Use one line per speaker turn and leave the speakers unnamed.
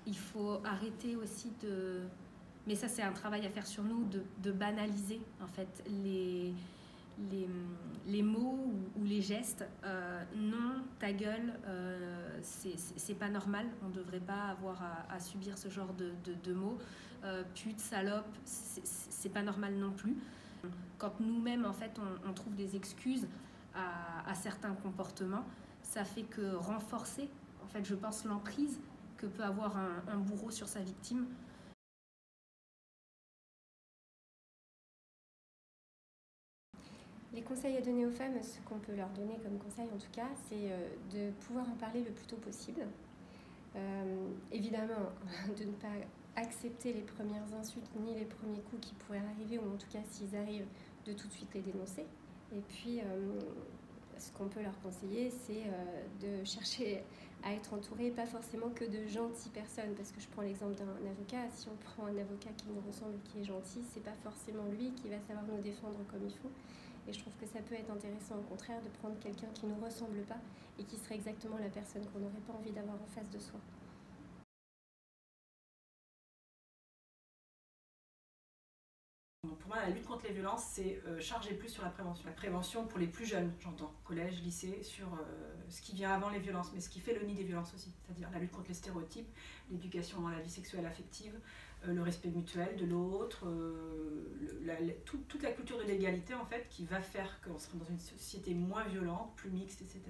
Il faut arrêter aussi de... Mais ça, c'est un travail à faire sur nous, de banaliser en fait les mots ou les gestes. Non, ta gueule, c'est pas normal. On ne devrait pas avoir à subir ce genre de mots. Pute, salope, c'est pas normal non plus. Quand nous-mêmes, en fait, on trouve des excuses à certains comportements, ça fait que renforcer, en fait, je pense, l'emprise que peut avoir un bourreau sur sa victime.
Les conseils à donner aux femmes, ce qu'on peut leur donner comme conseil en tout cas, c'est de pouvoir en parler le plus tôt possible. Évidemment, de ne pas accepter les premières insultes ni les premiers coups qui pourraient arriver, ou en tout cas s'ils arrivent, de tout de suite les dénoncer. Et puis, ce qu'on peut leur conseiller, c'est de chercher à être entouré, pas forcément que de gentilles personnes, parce que je prends l'exemple d'un avocat. Si on prend un avocat qui nous ressemble, qui est gentil, c'est pas forcément lui qui va savoir nous défendre comme il faut. Et je trouve que ça peut être intéressant au contraire de prendre quelqu'un qui ne nous ressemble pas et qui serait exactement la personne qu'on n'aurait pas envie d'avoir en face de soi.
Pour moi, la lutte contre les violences, c'est charger plus sur la prévention. La prévention pour les plus jeunes, j'entends, collège, lycée, sur ce qui vient avant les violences, mais ce qui fait le nid des violences aussi. C'est-à-dire la lutte contre les stéréotypes, l'éducation dans la vie sexuelle affective, le respect mutuel de l'autre, toute la culture de l'égalité en fait, qui va faire qu'on sera dans une société moins violente, plus mixte, etc.